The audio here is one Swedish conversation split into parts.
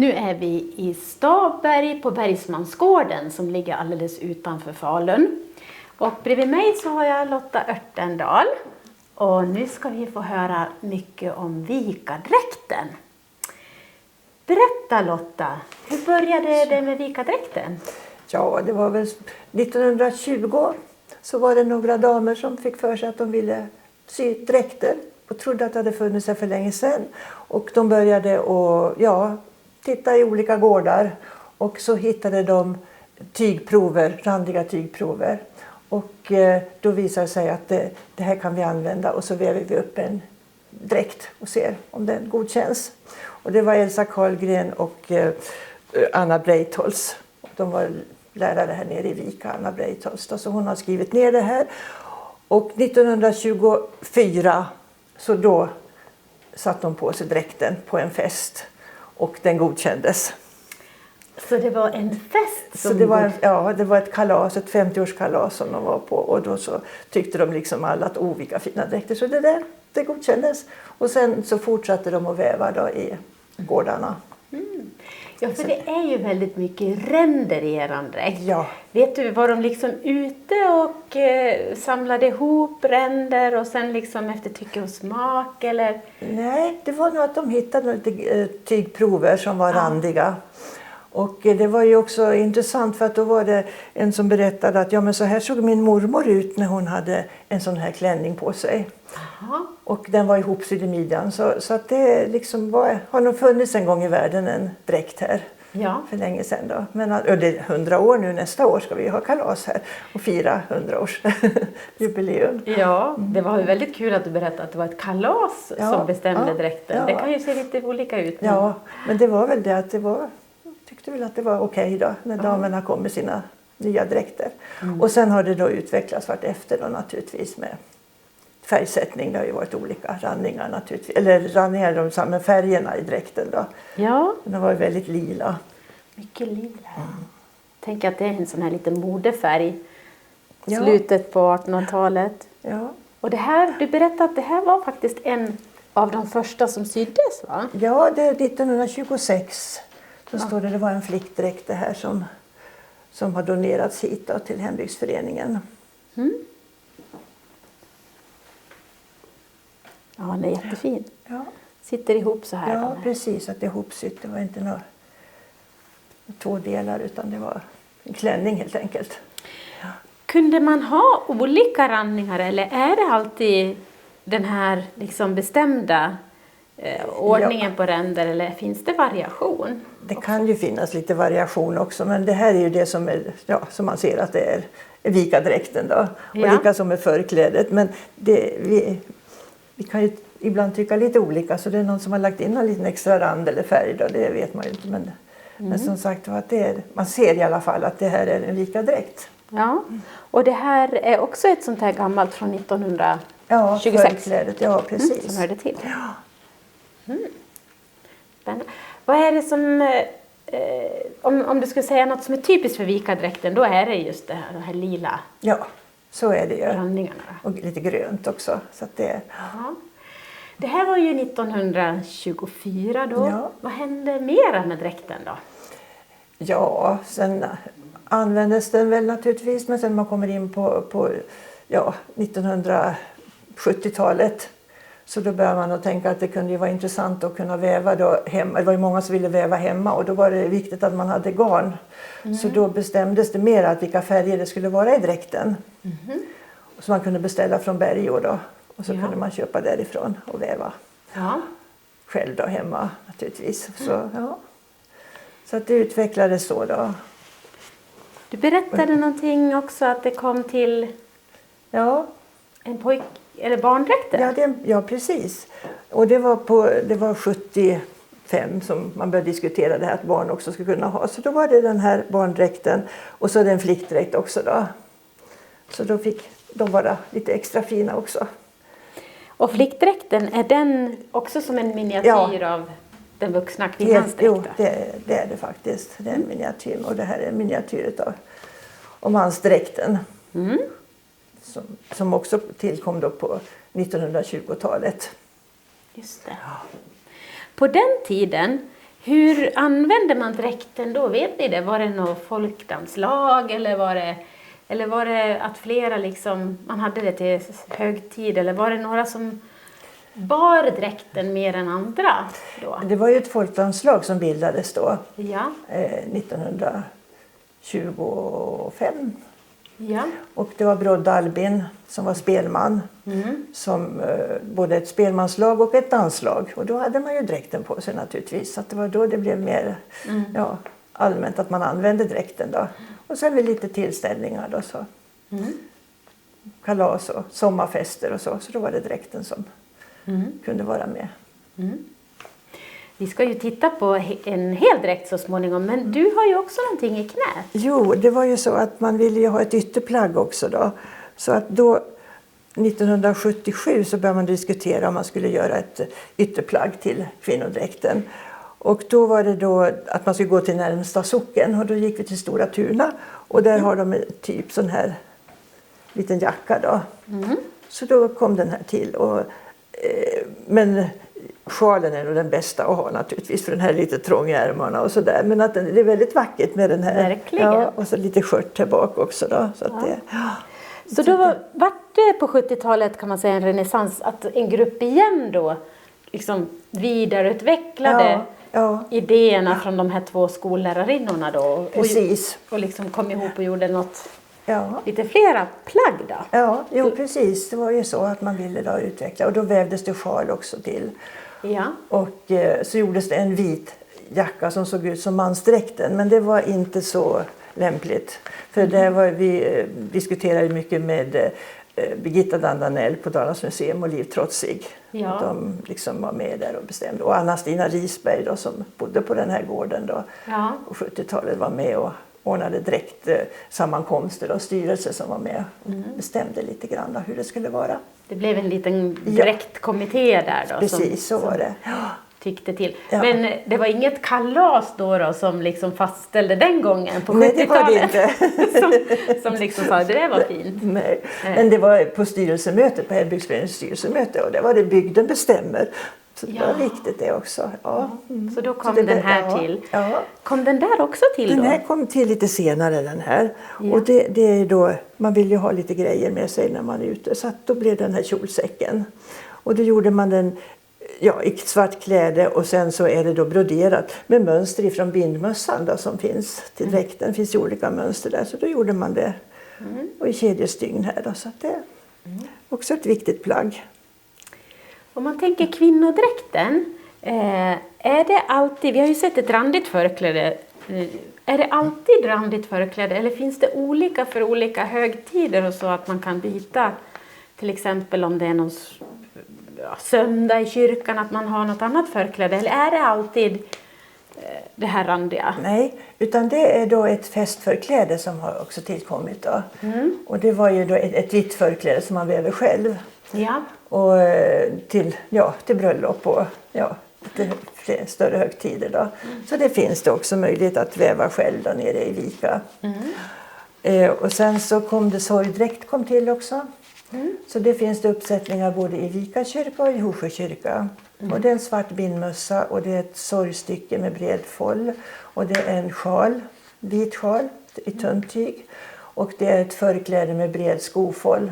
Nu är vi i Stabberg på Bergsmansgården som ligger alldeles utanför Falun. Och bredvid mig så har jag Lotta Örtendal. Och nu ska vi få höra mycket om vikadräkten. Berätta Lotta, hur började det med vikadräkten? Ja, det var väl 1920 så var det några damer som fick för sig att de ville sy dräkter och trodde att det hade funnits här för länge sedan. Och de började att titta i olika gårdar och så hittade de tygprover, randiga tygprover. Och då visade det sig att det här kan vi använda och så väver vi upp en dräkt och ser om den godkänns. Och det var Elsa Karlgren och Anna Breitholtz. De var lärare här nere i Vika, Anna Breitholtz. Så hon har skrivit ner det här. Och 1924 så då satt de på sig dräkten på en fest och den godkändes. Så det var en fest? Så det var ett kalas, ett 50-årskalas som de var på. Och då så tyckte de liksom alla att vilka fina dräkter. Så det godkändes. Och sen så fortsatte de att väva då i gårdarna. Mm. Ja, för det är ju väldigt mycket ränder i eran dräkt. Ja. Vet du, var de liksom ute och samlade ihop ränder och sen liksom efter tycke och smak eller? Nej, det var nog att de hittade lite tygprover som var randiga. Och det var ju också intressant för att då var det en som berättade att men så här såg min mormor ut när hon hade en sån här klänning på sig. Aha. Och den var ihopsydd i midjan. Så att det liksom har nog funnits en gång i världen en dräkt här. Ja. För länge sedan då. Men det är 100 år nu, nästa år ska vi ha kalas här och fira 100 års jubileum. Ja, det var väldigt kul att du berättade att det var ett kalas som bestämde dräkten. Ja. Det kan ju se lite olika ut. Ja, men det var väl det att tyckte väl att det var okej då när damerna kom med sina nya dräkter. Och sen har det då utvecklats vart efter då naturligtvis med färgsättning. Det har ju varit olika ranningar naturligtvis. Eller ranningar de samma färgerna i dräkten då. Ja. Den har varit väldigt lila. Mycket lila. Tänk att det är en sån här liten modefärg. Ja. Slutet på 1800-talet. Ja. Och det här, du berättade att det här var faktiskt en av de första som syddes, va? Ja, det är 1926. Så står det var en flickdräkt det här som har donerats hit då, till hembygdsföreningen. Mm. Ja, den är jättefin. Ja. Sitter ihop så här. Ja, precis. Att det är ihopsytt. Det var inte några 2 delar utan det var en klänning helt enkelt. Ja. Kunde man ha olika ranningar eller är det alltid den här liksom bestämda ordningen på ränder eller finns det variation? Det kan ju finnas lite variation också men det här är ju det som är, som man ser att det är vikadräkten då. Och lika som med förklädet. Men vi kan ju ibland tycka lite olika så det är någon som har lagt in en liten extra rand eller färg då, det vet man ju inte. Men som sagt att man ser i alla fall att det här är en vikadräkt. Ja, och det här är också ett sånt här gammalt från 1926. Ja, förklädet, ja precis. Som hörde till. Ja. Spännande. Vad är det som, om du skulle säga något som är typiskt för vikadräkten, då är det just det här lila. Ja, så är det ju. Ranningarna. Och lite grönt också. Så att det... Ja. Det här var ju 1924 då. Ja. Vad hände mera med dräkten då? Ja, sen användes den väl naturligtvis. Men sen man kommer in på 1970-talet. Så då började man att tänka att det kunde ju vara intressant att kunna väva då hemma. Det var ju många som ville väva hemma och då var det viktigt att man hade garn. Så då bestämdes det mer att vilka färger det skulle vara i dräkten. Så man kunde beställa från Bergå då. Och så kunde man köpa därifrån och väva själv då hemma naturligtvis. Så att det utvecklades så då. Du berättade någonting också att det kom till en eller barndräkter? Ja, precis. Och det var 75 som man började diskutera det här att barn också skulle kunna ha. Så då var det den här barndräkten och så är det en flickdräkt också då. Så då fick de vara lite extra fina också. Och flickdräkten, är den också som en miniatyr av den vuxna kvinnans dräkt? Jo, det är det faktiskt. Det är en miniatyr och det här är en miniatyr av mansdräkten. Som också tillkom då på 1920-talet. Just det. På den tiden Hur använde man dräkten då? Vet ni det? Var det något folkdanslag eller var det att flera liksom, man hade det till högtid? Eller var det några som bar dräkten mer än andra då? Det var ju ett folkdanslag som bildades då. Ja. 1925. Ja. Och det var Brodde Albin som var spelman. Som både ett spelmanslag och ett danslag. Och då hade man ju dräkten på sig naturligtvis. Så att det var då det blev mer allmänt att man använde dräkten då. Och sen med lite tillställningar då så. Kalas och sommarfester och så. Så då var det dräkten som kunde vara med. Vi ska ju titta på en hel dräkt så småningom, men du har ju också någonting i knät. Jo, det var ju så att man ville ju ha ett ytterplagg också då. Så att då 1977 så började man diskutera om man skulle göra ett ytterplagg till kvinnodräkten. Och då var det då att man skulle gå till närmsta socken och då gick vi till Stora Tuna och där har de typ sån här liten jacka då. Så då kom den här till men sjalen är nog den bästa att ha naturligtvis för den här lite trång i ärmarna och sådär. Men att det är väldigt vackert med den här. Verkligen. Ja, och så lite skört här bak också då. Så, att Så då var det på 70-talet kan man säga en renässans att en grupp igen då liksom vidareutvecklade idéerna från de här två skollärarinnorna då. Precis. Och liksom kom ihop och gjorde något Ja. lite flera plagg då. Ja, jo precis. Det var ju så att man ville då utveckla. Och då vävdes det sjal också till. Ja. Och så gjordes det en vit jacka som såg ut som mansdräkten. Men det var inte så lämpligt. För det var, vi diskuterade mycket med Birgitta Dandanell på Dalarnas museum och Liv Trotzig. Ja. De liksom var med där och bestämde. Och Anna-Stina Risberg då, som bodde på den här gården då. Ja. Och 70-talet var med och ordnade direkt sammankomster och styrelser som var med och bestämde lite grann då hur det skulle vara. Det blev en liten direktkommitté där då. Precis, så var det. Tyckte till. Ja. Men det var inget kalas då som liksom fastställde den gången på 70-talet? Nej, det var det inte. som liksom sa det var fint. Nej. Men det var på styrelsemötet, på Hembygdsföreningens styrelsemöte och det var det bygden bestämmer. Så det var viktigt det också. Ja. Så då kom den här till. Ja. Kom den där också till då? Den här kom till lite senare den här. Ja. Och det är då, man vill ju ha lite grejer med sig när man är ute. Så att då blev den här kjolsäcken. Och då gjorde man den i svart kläde och sen så är det då broderat med mönster ifrån bindmössan då, som finns till dräkten. Det finns ju olika mönster där så då gjorde man det. Och i kedjestygn här då, så att det är också ett viktigt plagg. Om man tänker kvinnodräkten, är det alltid, vi har ju sett ett randigt förkläde, är det alltid randigt förkläde eller finns det olika för olika högtider och så att man kan byta till exempel om det är någon söndag i kyrkan att man har något annat förkläde eller är det alltid det här randiga? Nej, utan det är då ett festförkläde som har också tillkommit då. Och det var ju då ett vitt förkläde som man väver själv. Ja. Och till bröllop och till större högtider då. Så det finns det också möjlighet att väva själv då nere i Vika. Och sen så kom det sorgdräkt kom till också. Så det finns det uppsättningar både i Vika kyrka och i Horsjö kyrka. Och det är en svart bindmössa och det är ett sorgstycke med bred foll. Och det är en sjal, vit sjal i tunt tyg. Och det är ett förkläde med bred skofoll.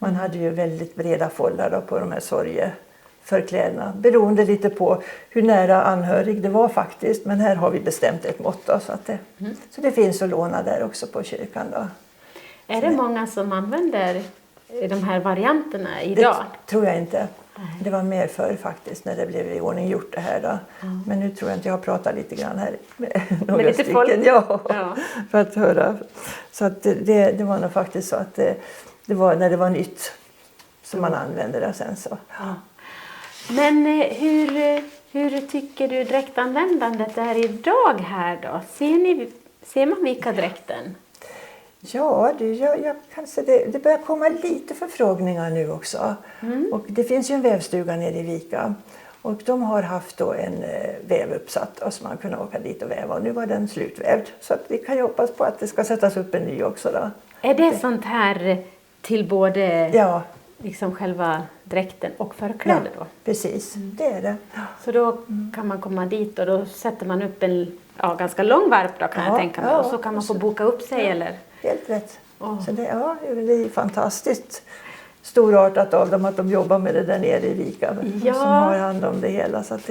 Man hade ju väldigt breda follar då på de här sorgeförklädena. Beroende lite på hur nära anhörig det var faktiskt. Men här har vi bestämt ett mått då, så det finns att låna där också på kyrkan då. Är det många som använder de här varianterna idag? Det tror jag inte. Det var mer förr faktiskt när det blev i ordning gjort det här då. Men nu tror jag inte jag har pratat lite grann här med några lite stycken. folk. Ja, för att höra. Så att det var nog faktiskt så att det var när det var nytt som man använde det sen så. Ja. Men hur tycker du dräktanvändandet är idag här då? Ser man Vika-dräkten? Ja, jag kanske det börjar komma lite förfrågningar nu också. Och det finns ju en vävstuga nere i Vika. Och de har haft då en väv uppsatt och så man kunde åka dit och väva. Och nu var den slutvävd. Så att vi kan ju hoppas på att det ska sättas upp en ny också då. Är det sånt här till både liksom själva dräkten och förklädet då. Precis, det är det. Så då kan man komma dit och då sätter man upp en ganska lång varp då kan jag tänka mig. Och så kan man få boka upp sig eller? Helt rätt. Så det är fantastiskt storartat av dem att de jobbar med det där nere i Vika. Som har hand om det hela. Så att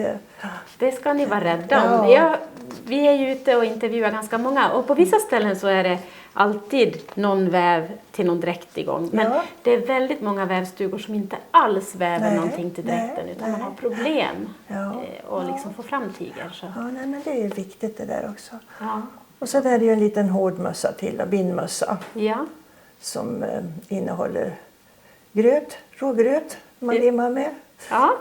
det ska ni vara rädda om. Vi är ju ute och intervjuar ganska många och på vissa ställen så är det alltid någon väv till någon dräkt igång. Men det är väldigt många vävstugor som inte alls väver någonting till dräkten utan man har problem och liksom få fram tyger. Så. Ja, men det är viktigt det där också. Ja. Och så där är det ju en liten hård mössa till, bindmössa. Ja. Som innehåller rågröt man limmar med. Ja.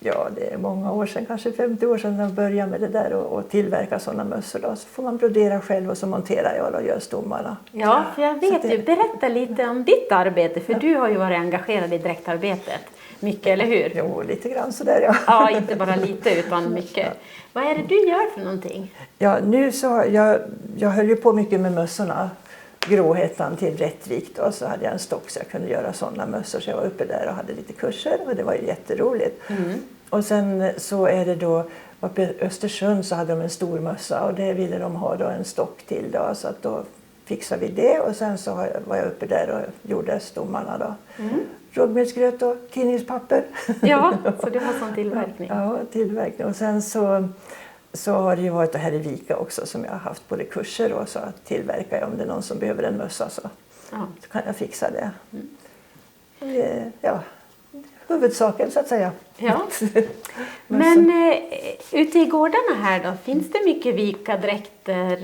Det är många år sedan, kanske 50 år sedan de började med det där och tillverka sådana mössor. Då. Så får man brodera själv och så monterar jag och gör stommarna. Ja, för jag vet ju. Berätta lite om ditt arbete, för du har ju varit engagerad i dräktarbetet. Mycket, eller hur? Jo, lite grann sådär ja. Ja, inte bara lite utan mycket. Vad är det du gör för någonting? Ja, nu så jag höll ju på mycket med mössorna. Gråhettan till Rättvik då, så hade jag en stock så jag kunde göra sådana mössor. Så jag var uppe där och hade lite kurser och det var ju jätteroligt. Och sen så är det då, uppe i Östersund så hade de en stor mössa och det ville de ha då en stock till då. Så att då fixade vi det och sen så var jag uppe där och gjorde stommarna då. Rågmelsgröt och tidningspapper. Ja, så det var sån tillverkning. Ja, tillverkning. Och sen så har det ju varit här i Vika också som jag har haft både kurser och så att tillverka om det är någon som behöver en mössa så kan jag fixa det. Huvudsaken så att säga. Ja. Men ute i gårdarna här då, finns det mycket Vika-dräkter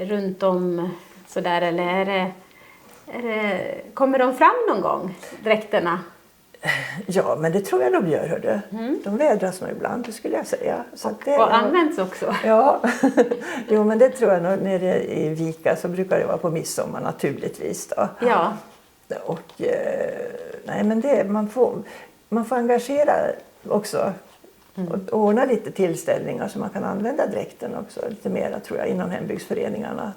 runt om sådär eller kommer de fram någon gång, dräkterna? Ja, men det tror jag de gör, hörde. De vädras nog ibland, det skulle jag säga. Så och används också. Ja, jo men det tror jag nog. Nere i Vika så brukar det vara på midsommar naturligtvis då. Ja. Och nej men man får engagera också. Och ordna lite tillställningar så man kan använda dräkten också lite mer tror jag inom hembygdsföreningarna.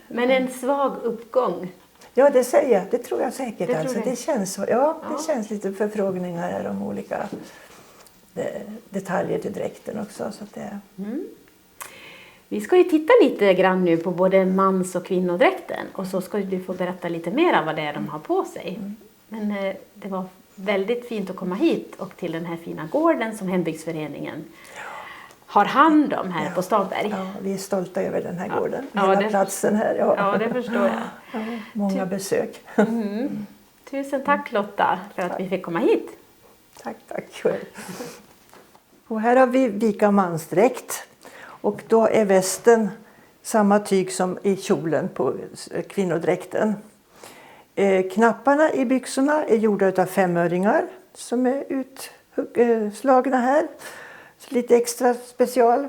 Men en svag uppgång. Ja, det säger jag. Det tror jag säkert. Det känns så. Ja, det känns lite förfrågningar här om olika detaljer till dräkten också. Så att det... Vi ska ju titta lite grann nu på både mans- och kvinnodräkten. Och så ska du få berätta lite mer om vad det är de har på sig. Men det var väldigt fint att komma hit och till den här fina gården som hembygdsföreningen har hand om här på Stavberg. Ja, vi är stolta över den här gården. Hela platsen här. Ja, det förstår jag. Många besök. Tusen tack Lotta för att vi fick komma hit. Tack själv. Och här har vi Vika mansdräkt. Och då är västen samma tyg som i kjolen på kvinnodräkten. Knapparna i byxorna är gjorda av 5-öringar som är utslagna här. Så lite extra special.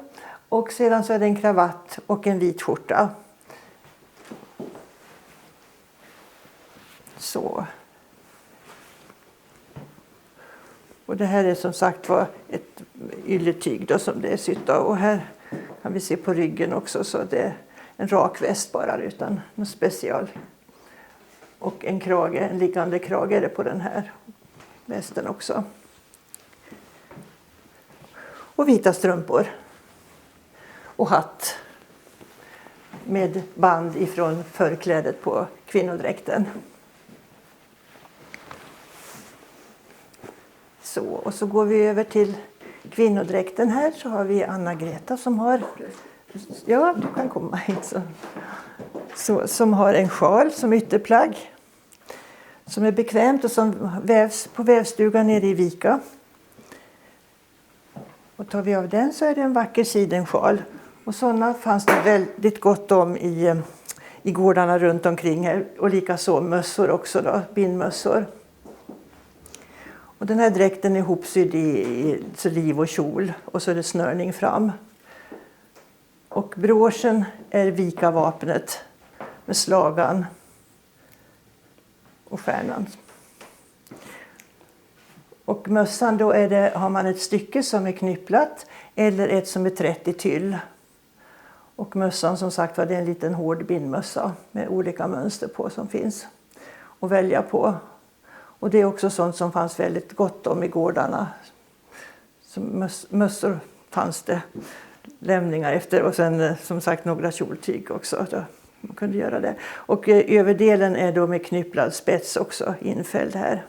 Och sedan så är det en kravatt och en vit skjorta. Så. Och det här är som sagt var ett ylletyg då som det är sytt av. Och här kan vi se på ryggen också så det är en rak väst bara utan något special. Och en krage, en liggande krage är det på den här västen också. Och vita strumpor. Och hatt. Med band ifrån förklädet på kvinnodräkten. Så, och så går vi över till kvinnodräkten här. Så har vi Anna-Greta som har... Ja, du kan komma hit. Som har en sjal som ytterplagg. Som är bekvämt och som vävs på vävstugan nere i Vika. Och tar vi av den så är det en vacker sidensjal. Och sådana fanns det väldigt gott om i gårdarna runt omkring här. Och likaså mössor också då, bindmössor. Och den här dräkten är ihopsydd i liv och kjol. Och så är det snörning fram. Och broschen är Vika-vapnet med slagan och stjärnan. Och mössan då har man ett stycke som är knypplat eller ett som är trätt i tyll. Och mössan som sagt var det är en liten hård bindmössa med olika mönster på som finns att välja på. Och det är också sånt som fanns väldigt gott om i gårdarna. Som mössor fanns det lämningar efter och sen som sagt några kjoltyg också. Då man kunde göra det. Och överdelen är då med knypplad spets också infälld här.